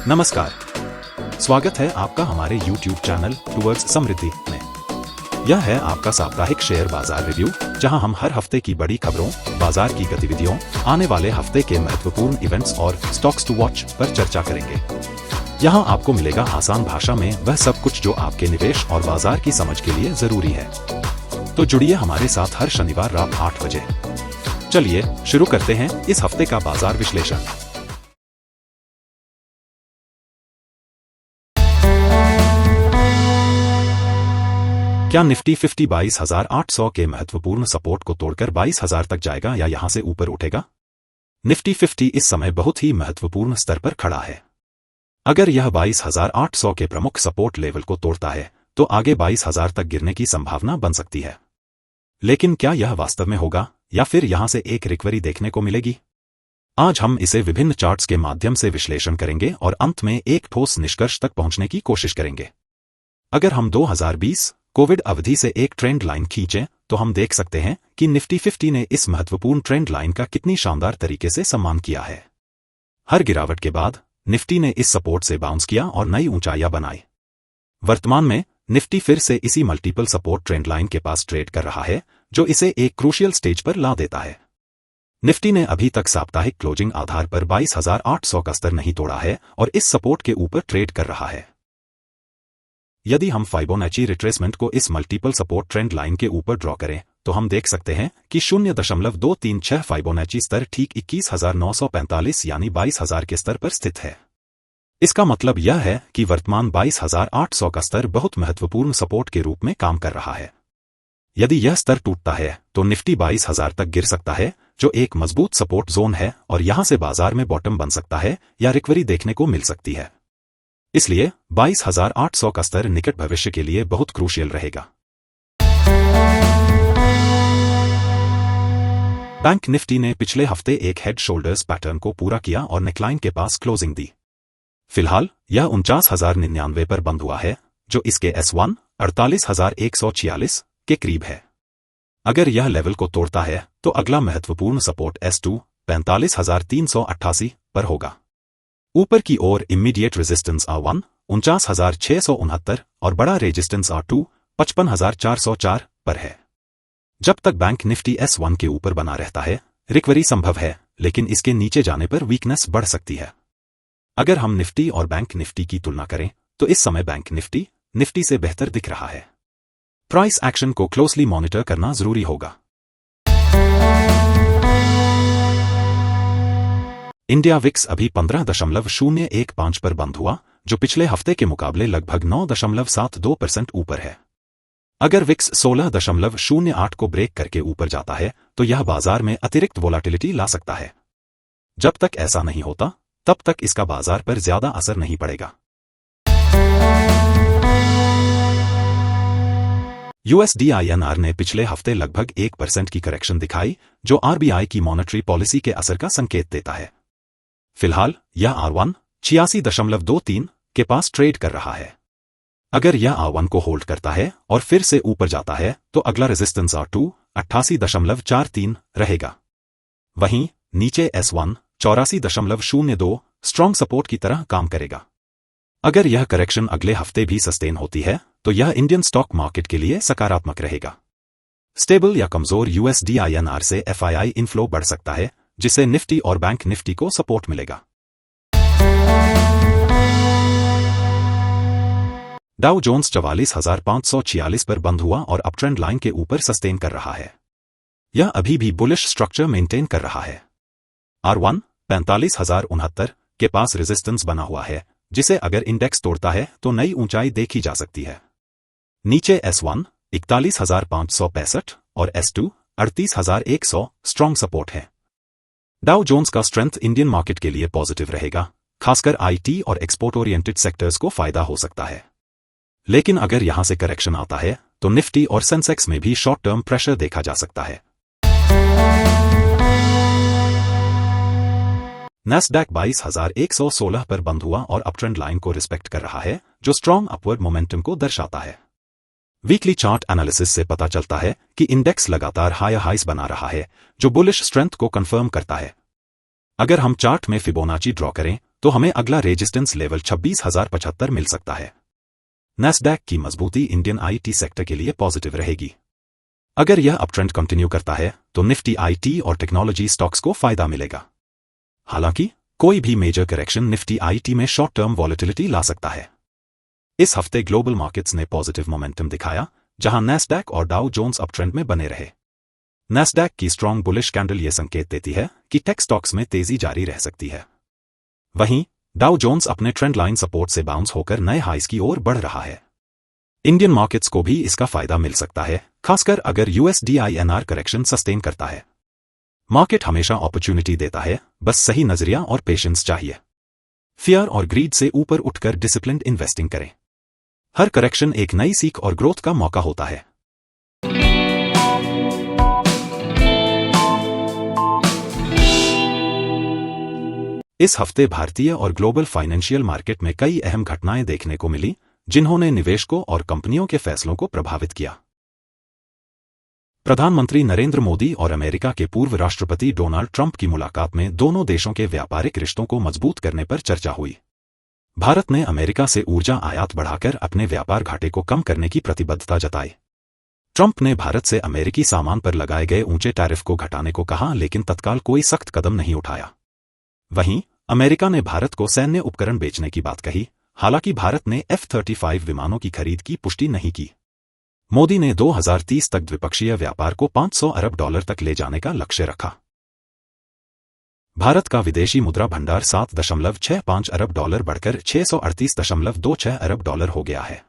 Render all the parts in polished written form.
नमस्कार, स्वागत है आपका हमारे YouTube चैनल टूवर्ड्स समृद्धि में। यह है आपका साप्ताहिक शेयर बाजार रिव्यू, जहां हम हर हफ्ते की बड़ी खबरों, बाजार की गतिविधियों, आने वाले हफ्ते के महत्वपूर्ण इवेंट्स और स्टॉक्स टू वॉच पर चर्चा करेंगे। यहां आपको मिलेगा आसान भाषा में वह सब कुछ जो आपके निवेश और बाजार की समझ के लिए जरूरी है। तो जुड़िए हमारे साथ हर शनिवार रात 8 बजे। चलिए शुरू करते हैं इस हफ्ते का बाजार विश्लेषण। क्या निफ्टी 50 22,800 के महत्वपूर्ण सपोर्ट को तोड़कर 22,000 तक जाएगा या यहां से ऊपर उठेगा? निफ्टी 50 इस समय बहुत ही महत्वपूर्ण स्तर पर खड़ा है। अगर यह 22,800 के प्रमुख सपोर्ट लेवल को तोड़ता है तो आगे 22,000 तक गिरने की संभावना बन सकती है। लेकिन क्या यह वास्तव में होगा या फिर यहां से एक रिकवरी देखने को मिलेगी? आज हम इसे विभिन्न चार्ट्स के माध्यम से विश्लेषण करेंगे और अंत में एक ठोस निष्कर्ष तक पहुंचने की कोशिश करेंगे। अगर हम 2020 कोविड अवधि से एक ट्रेंड लाइन खींचें तो हम देख सकते हैं कि निफ्टी 50 ने इस महत्वपूर्ण ट्रेंड लाइन का कितनी शानदार तरीके से सम्मान किया है। हर गिरावट के बाद निफ्टी ने इस सपोर्ट से बाउंस किया और नई ऊंचाइयां बनाई। वर्तमान में निफ्टी फिर से इसी मल्टीपल सपोर्ट ट्रेंड लाइन के पास ट्रेड कर रहा है, जो इसे एक क्रूशियल स्टेज पर ला देता है। निफ्टी ने अभी तक साप्ताहिक क्लोजिंग आधार पर 22,800 का स्तर नहीं तोड़ा है और इस सपोर्ट के ऊपर ट्रेड कर रहा है। यदि हम फाइबोनैची रिट्रेसमेंट को इस मल्टीपल सपोर्ट ट्रेंड लाइन के ऊपर ड्रॉ करें तो हम देख सकते हैं कि 0.236 फाइबोनैची स्तर ठीक 21,945 यानी 22,000 के स्तर पर स्थित है। इसका मतलब यह है कि वर्तमान 22,800 का स्तर बहुत महत्वपूर्ण सपोर्ट के रूप में काम कर रहा है। यदि यह स्तर टूटता है तो निफ्टी 22,000 तक गिर सकता है, जो एक मजबूत सपोर्ट जोन है और यहां से बाजार में बॉटम बन सकता है या रिकवरी देखने को मिल सकती है। इसलिए 22,800 का स्तर निकट भविष्य के लिए बहुत क्रूशियल रहेगा। बैंक निफ्टी ने पिछले हफ्ते एक हेड शोल्डर्स पैटर्न को पूरा किया और नेकलाइन के पास क्लोजिंग दी। फिलहाल यह 49,099 पर बंद हुआ है, जो इसके S1 48,146 के करीब है। अगर यह लेवल को तोड़ता है तो अगला महत्वपूर्ण सपोर्ट S2 45,388 पर होगा। ऊपर की ओर इमीडिएट रेजिस्टेंस R1 49,669 और बड़ा रेजिस्टेंस R2 55,404 पर है। जब तक बैंक निफ्टी S1 के ऊपर बना रहता है, रिकवरी संभव है, लेकिन इसके नीचे जाने पर वीकनेस बढ़ सकती है। अगर हम निफ्टी और बैंक निफ्टी की तुलना करें तो इस समय बैंक निफ्टी से बेहतर दिख रहा है। प्राइस एक्शन को क्लोजली मॉनिटर करना जरूरी होगा। इंडिया विक्स अभी 15.015 पर बंद हुआ, जो पिछले हफ्ते के मुकाबले लगभग 9.72% ऊपर है। अगर विक्स 16.08 को ब्रेक करके ऊपर जाता है तो यह बाजार में अतिरिक्त वोलाटिलिटी ला सकता है। जब तक ऐसा नहीं होता तब तक इसका बाजार पर ज्यादा असर नहीं पड़ेगा। USD/INR ने पिछले हफ्ते लगभग 1% की करेक्शन दिखाई, जो RBI की मॉनेटरी पॉलिसी के असर का संकेत देता है। फिलहाल यह R1 86.23 के पास ट्रेड कर रहा है। अगर यह R1 को होल्ड करता है और फिर से ऊपर जाता है तो अगला रेजिस्टेंस R2 88.43 रहेगा। वहीं नीचे S1 84.02 स्ट्रॉन्ग सपोर्ट की तरह काम करेगा। अगर यह करेक्शन अगले हफ्ते भी सस्टेन होती है तो यह इंडियन स्टॉक मार्केट के लिए सकारात्मक रहेगा। स्टेबल या कमजोर USD/INR से FII इनफ्लो बढ़ सकता है, जिससे निफ्टी और बैंक निफ्टी को सपोर्ट मिलेगा। डाउ जोन्स 44,546 पर बंद हुआ और अपट्रेंड लाइन के ऊपर सस्टेन कर रहा है। यह अभी भी बुलिश स्ट्रक्चर मेंटेन कर रहा है। R1 45,069 के पास रेजिस्टेंस बना हुआ है, जिसे अगर इंडेक्स तोड़ता है तो नई ऊंचाई देखी जा सकती है। नीचे S1 41,565 और S2 38,100 स्ट्रॉन्ग सपोर्ट है। डाउ जोन्स का स्ट्रेंथ इंडियन मार्केट के लिए पॉजिटिव रहेगा, खासकर IT और एक्सपोर्ट ओरिएंटेड सेक्टर्स को फायदा हो सकता है। लेकिन अगर यहां से करेक्शन आता है तो निफ्टी और सेंसेक्स में भी शॉर्ट टर्म प्रेशर देखा जा सकता है। नैस्डैक 22,116 पर बंद हुआ और अपट्रेंड लाइन को रिस्पेक्ट कर रहा है, जो स्ट्रॉन्ग अपवर्ड मोमेंटम को दर्शाता है। वीकली चार्ट एनालिसिस से पता चलता है कि इंडेक्स लगातार हायर हाइस बना रहा है, जो बुलिश स्ट्रेंथ को कंफर्म करता है। अगर हम चार्ट में फिबोनाची ड्रॉ करें तो हमें अगला रेजिस्टेंस लेवल 26,075 मिल सकता है। नैस्डैक की मजबूती इंडियन आईटी सेक्टर के लिए पॉजिटिव रहेगी। अगर यह अपट्रेंड कंटिन्यू करता है तो निफ्टी आईटी और टेक्नोलॉजी स्टॉक्स को फायदा मिलेगा। हालांकि कोई भी मेजर करेक्शन निफ्टी आईटी में शॉर्ट टर्म वॉलेटिलिटी ला सकता है। इस हफ्ते ग्लोबल मार्केट्स ने पॉजिटिव मोमेंटम दिखाया, जहां नैस्डैक और डाउ जोन्स अपट्रेंड में बने रहे। नैस्डैक की स्ट्रॉन्ग बुलिश कैंडल ये संकेत देती है कि टेक स्टॉक्स में तेजी जारी रह सकती है। वहीं डाउ जोन्स अपने ट्रेंड लाइन सपोर्ट से बाउंस होकर नए हाइस की ओर बढ़ रहा है। इंडियन मार्केट्स को भी इसका फायदा मिल सकता है, खासकर अगर यूएसडी INR करेक्शन सस्टेन करता है। मार्केट हमेशा अपॉर्चुनिटी देता है, बस सही नजरिया और पेशेंस चाहिए। फियर और ग्रीड से ऊपर उठकर डिसिप्लिन्ड इन्वेस्टिंग करें। हर करेक्शन एक नई सीख और ग्रोथ का मौका होता है। इस हफ्ते भारतीय और ग्लोबल फाइनेंशियल मार्केट में कई अहम घटनाएं देखने को मिली, जिन्होंने निवेशकों और कंपनियों के फैसलों को प्रभावित किया। प्रधानमंत्री नरेंद्र मोदी और अमेरिका के पूर्व राष्ट्रपति डोनाल्ड ट्रंप की मुलाकात में दोनों देशों के व्यापारिक रिश्तों को मजबूत करने पर चर्चा हुई। भारत ने अमेरिका से ऊर्जा आयात बढ़ाकर अपने व्यापार घाटे को कम करने की प्रतिबद्धता जताई। ट्रंप ने भारत से अमेरिकी सामान पर लगाए गए ऊंचे टैरिफ को घटाने को कहा, लेकिन तत्काल कोई सख्त कदम नहीं उठाया। वहीं अमेरिका ने भारत को सैन्य उपकरण बेचने की बात कही, हालांकि भारत ने F-35 विमानों की खरीद की पुष्टि नहीं की। मोदी ने 2030 तक द्विपक्षीय व्यापार को $500 अरब तक ले जाने का लक्ष्य रखा। भारत का विदेशी मुद्रा भंडार $7.65 अरब बढ़कर $638.26 अरब हो गया है।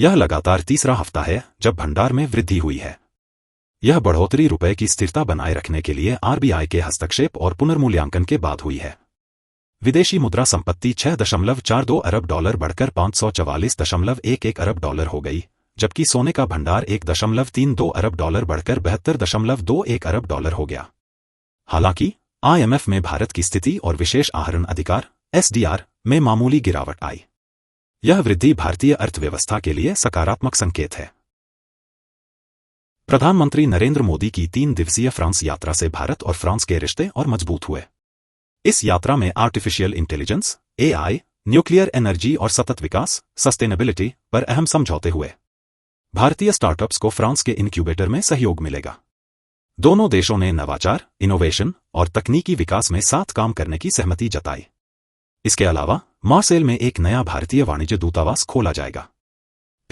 यह लगातार तीसरा हफ्ता है जब भंडार में वृद्धि हुई है। यह बढ़ोतरी रुपए की स्थिरता बनाए रखने के लिए RBI के हस्तक्षेप और पुनर्मूल्यांकन के बाद हुई है। विदेशी मुद्रा संपत्ति $6.42 अरब बढ़कर $544.11 अरब हो गई, जबकि सोने का भंडार $1.32 अरब बढ़कर $72.21 अरब हो गया। हालांकि IMF में भारत की स्थिति और विशेष आहरण अधिकार SDR में मामूली गिरावट आई। यह वृद्धि भारतीय अर्थव्यवस्था के लिए सकारात्मक संकेत है। प्रधानमंत्री नरेंद्र मोदी की 3 दिवसीय फ्रांस यात्रा से भारत और फ्रांस के रिश्ते और मजबूत हुए। इस यात्रा में artificial intelligence, AI, nuclear energy और सतत विकास सस्टेनेबिलिटी पर अहम समझौते हुए। भारतीय स्टार्टअप्स को फ्रांस के इनक्यूबेटर में सहयोग मिलेगा। दोनों देशों ने नवाचार, इनोवेशन और तकनीकी विकास में साथ काम करने की सहमति जताई। इसके अलावा मार्सेल में एक नया भारतीय वाणिज्य दूतावास खोला जाएगा।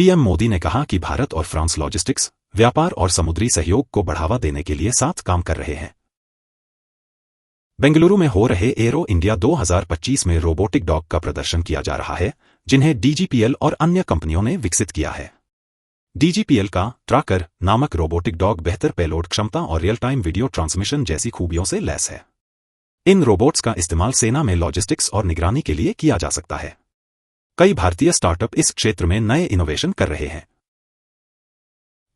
PM मोदी ने कहा कि भारत और फ्रांस लॉजिस्टिक्स, व्यापार और समुद्री सहयोग को बढ़ावा देने के लिए साथ काम कर रहे हैं। बेंगलुरु में हो रहे एरो इंडिया 2025 में रोबोटिक डॉग का प्रदर्शन किया जा रहा है, जिन्हें DGPL और अन्य कंपनियों ने विकसित किया है। DGPL का ट्रैकर नामक रोबोटिक डॉग बेहतर पेलोड क्षमता और रियल टाइम वीडियो ट्रांसमिशन जैसी खूबियों से लैस है। इन रोबोट्स का इस्तेमाल सेना में लॉजिस्टिक्स और निगरानी के लिए किया जा सकता है। कई भारतीय स्टार्टअप इस क्षेत्र में नए इनोवेशन कर रहे हैं।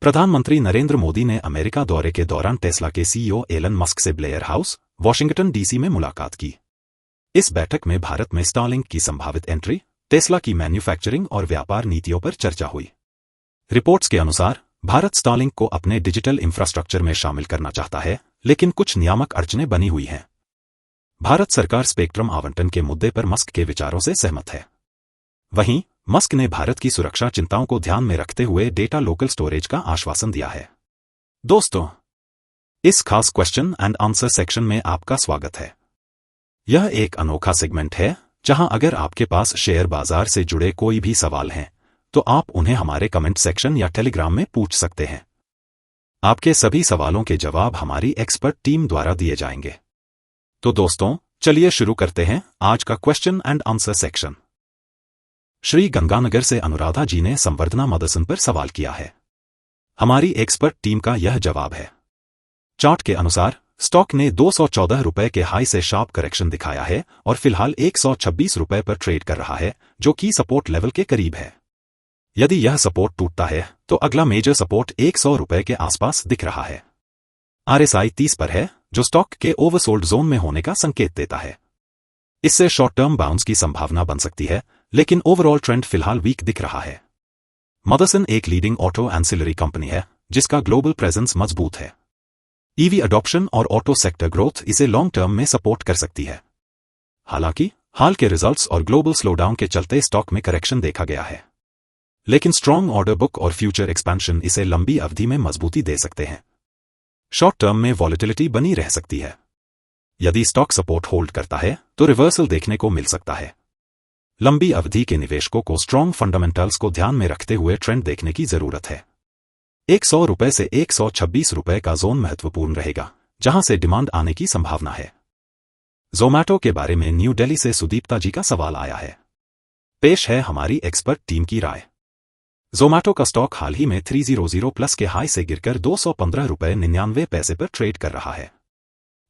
प्रधानमंत्री नरेंद्र मोदी ने अमेरिका दौरे के दौरान टेस्ला के CEO एलन मस्क से ब्लेयर हाउस, वॉशिंगटन DC में मुलाकात की। इस बैठक में भारत में स्टारलिंक की संभावित एंट्री, टेस्ला की मैन्युफैक्चरिंग और व्यापार नीतियों पर चर्चा हुई। रिपोर्ट्स के अनुसार भारत स्टारलिंक को अपने डिजिटल इंफ्रास्ट्रक्चर में शामिल करना चाहता है, लेकिन कुछ नियामक अड़चनें बनी हुई हैं। भारत सरकार स्पेक्ट्रम आवंटन के मुद्दे पर मस्क के विचारों से सहमत है। वहीं मस्क ने भारत की सुरक्षा चिंताओं को ध्यान में रखते हुए डेटा लोकल स्टोरेज का आश्वासन दिया है। दोस्तों, इस खास क्वेश्चन एंड आंसर सेक्शन में आपका स्वागत है। यह एक अनोखा सेगमेंट है जहां अगर आपके पास शेयर बाजार से जुड़े कोई भी सवाल हैं, तो आप उन्हें हमारे कमेंट सेक्शन या टेलीग्राम में पूछ सकते हैं। आपके सभी सवालों के जवाब हमारी एक्सपर्ट टीम द्वारा दिए जाएंगे। तो दोस्तों, चलिए शुरू करते हैं आज का question and answer section. Shri Ganganagar से अनुराधा जी ने संवर्धना मदरसन पर सवाल किया है। हमारी एक्सपर्ट टीम का यह जवाब है। चार्ट के अनुसार स्टॉक ने ₹214 के हाई से शार्प करेक्शन दिखाया है और फिलहाल ₹126 पर ट्रेड कर रहा है, जो कि सपोर्ट लेवल के करीब है। यदि यह सपोर्ट टूटता है तो अगला मेजर सपोर्ट ₹100 के आसपास दिख रहा है। RSI 30 पर है, जो स्टॉक के ओवरसोल्ड जोन में होने का संकेत देता है। इससे शॉर्ट टर्म बाउंस की संभावना बन सकती है, लेकिन ओवरऑल ट्रेंड फिलहाल वीक दिख रहा है। मदरसन एक लीडिंग ऑटो एंसिलरी कंपनी है जिसका ग्लोबल प्रेजेंस मजबूत है। ईवी अडॉप्शन और ऑटो सेक्टर ग्रोथ इसे लॉन्ग टर्म में सपोर्ट कर सकती है। हालांकि हाल के रिजल्ट्स और ग्लोबल स्लोडाउन के चलते स्टॉक में करेक्शन देखा गया है, लेकिन स्ट्रॉन्ग ऑर्डर बुक और फ्यूचर एक्सपेंशन इसे लंबी अवधि में मजबूती दे सकते हैं। शॉर्ट टर्म में वॉलेटिलिटी बनी रह सकती है। यदि स्टॉक सपोर्ट होल्ड करता है तो रिवर्सल देखने को मिल सकता है। लंबी अवधि के निवेशकों को स्ट्रॉन्ग फंडामेंटल्स को ध्यान में रखते हुए ट्रेंड देखने की जरूरत है। 100 रुपए से 126 रुपए का जोन महत्वपूर्ण रहेगा, जहां से डिमांड आने की संभावना है। ज़ोमैटो के बारे में न्यू दिल्ली से सुदीप्ता जी का सवाल आया है। पेश है हमारी एक्सपर्ट टीम की राय। ज़ोमैटो का स्टॉक हाल ही में 300 प्लस के हाई से गिरकर 215 रुपए 99 पैसे पर ट्रेड कर रहा है।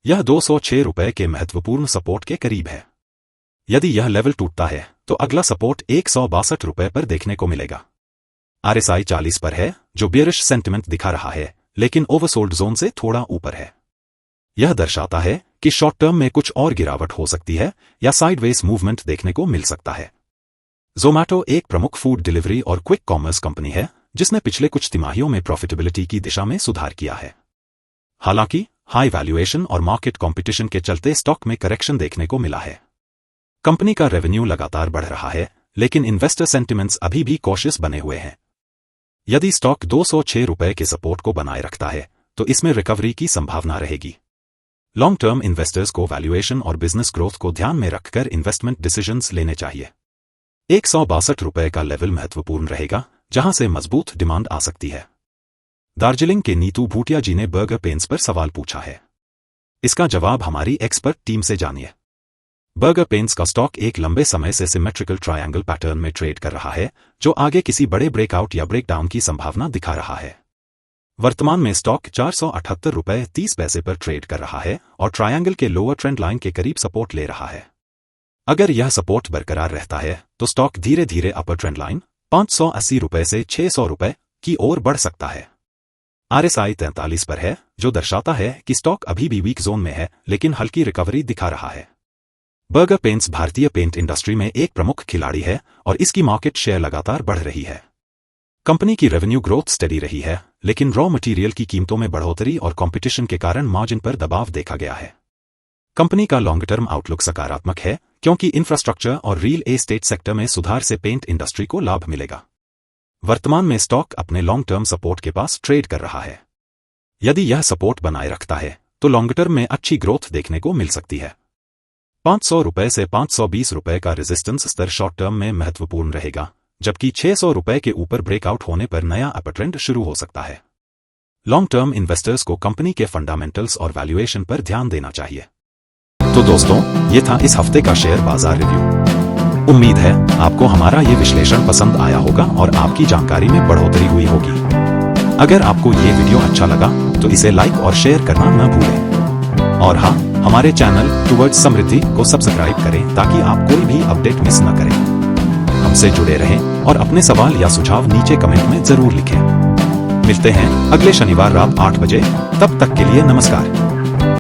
यह 206 रुपए के महत्वपूर्ण सपोर्ट के करीब है। यदि यह लेवल टूटता है तो अगला सपोर्ट 162 रुपए पर देखने को मिलेगा। RSI 40 पर है, जो बियरिश सेंटिमेंट दिखा रहा है, लेकिन ओवरसोल्ड जोन से थोड़ा ऊपर है। यह दर्शाता है कि शॉर्ट टर्म में कुछ और गिरावट हो सकती है या साइडवेज मूवमेंट देखने को मिल सकता है। ज़ोमैटो एक प्रमुख फूड डिलीवरी और क्विक कॉमर्स कंपनी है, जिसने पिछले कुछ तिमाहियों में प्रॉफिटेबिलिटी की दिशा में सुधार किया है। हालांकि हाई वैल्यूएशन और मार्केट कंपटीशन के चलते स्टॉक में करेक्शन देखने को मिला है। कंपनी का रेवेन्यू लगातार बढ़ रहा है, लेकिन इन्वेस्टर सेंटिमेंट्स अभी भी कॉशियस बने हुए हैं। यदि स्टॉक 206 रुपए के सपोर्ट को बनाए रखता है तो इसमें रिकवरी की संभावना रहेगी। लॉन्ग टर्म इन्वेस्टर्स को वैल्यूएशन और बिजनेस ग्रोथ को ध्यान में रखकर इन्वेस्टमेंट डिसीजंस लेने चाहिए। 162 रुपए का लेवल महत्वपूर्ण रहेगा, जहां से मजबूत डिमांड आ सकती है। दार्जिलिंग के नीतू भूटिया जी ने बर्गर पेंस पर सवाल पूछा है। इसका जवाब हमारी एक्सपर्ट टीम से जानिए। बर्गर पेंस का स्टॉक एक लंबे समय से सिमेट्रिकल ट्रायंगल पैटर्न में ट्रेड कर रहा है, जो आगे किसी बड़े ब्रेकआउट या ब्रेकडाउन की संभावना दिखा रहा है। वर्तमान में स्टॉक 478 रुपए 30 पैसे पर ट्रेड कर रहा है और ट्रायंगल के लोअर ट्रेंड लाइन के करीब सपोर्ट ले रहा है। अगर यह सपोर्ट बरकरार रहता है तो स्टॉक धीरे धीरे अपर ट्रेंड लाइन 580 रुपए से 600 रुपए की ओर बढ़ सकता है। RSI 43 पर है, जो दर्शाता है कि स्टॉक अभी भी वीक जोन में है, लेकिन हल्की रिकवरी दिखा रहा है। बर्गर पेंट्स भारतीय पेंट इंडस्ट्री में एक प्रमुख खिलाड़ी है और इसकी मार्केट शेयर लगातार बढ़ रही है। कंपनी की रेवेन्यू ग्रोथ स्टेडी रही है, लेकिन रॉ मटेरियल की कीमतों में बढ़ोतरी और कंपटीशन के कारण मार्जिन पर दबाव देखा गया है। कंपनी का लॉन्ग टर्म आउटलुक सकारात्मक है, क्योंकि इंफ्रास्ट्रक्चर और रियल एस्टेट सेक्टर में सुधार से पेंट इंडस्ट्री को लाभ मिलेगा। वर्तमान में स्टॉक अपने लॉन्ग टर्म सपोर्ट के पास ट्रेड कर रहा है। यदि यह सपोर्ट बनाए रखता है तो लॉन्ग टर्म में अच्छी ग्रोथ देखने को मिल सकती है। 500 रुपए से 520 रुपए का रेजिस्टेंस स्तर शॉर्ट टर्म में महत्वपूर्ण रहेगा, जबकि 600 रुपए के ऊपर ब्रेकआउट होने पर नया अपर ट्रेंड शुरू हो सकता है। लॉन्ग टर्म इन्वेस्टर्स को कंपनी के फंडामेंटल्स और वैल्यूएशन पर ध्यान देना चाहिए। तो दोस्तों, ये था इस हफ्ते का शेयर बाजार रिव्यू। उम्मीद है आपको हमारा ये विश्लेषण पसंद आया होगा और आपकी जानकारी में बढ़ोतरी हुई होगी। अगर आपको ये वीडियो अच्छा लगा तो इसे लाइक और शेयर करना न भूलें। और हाँ, हमारे चैनल टुवर्ड्स समृद्धि को सब्सक्राइब करें ताकि आप कोई भी अपडेट मिस न करें। हमसे जुड़े रहें और अपने सवाल या सुझाव नीचे कमेंट में जरूर लिखें। मिलते हैं अगले शनिवार रात 8 बजे। तब तक के लिए नमस्कार।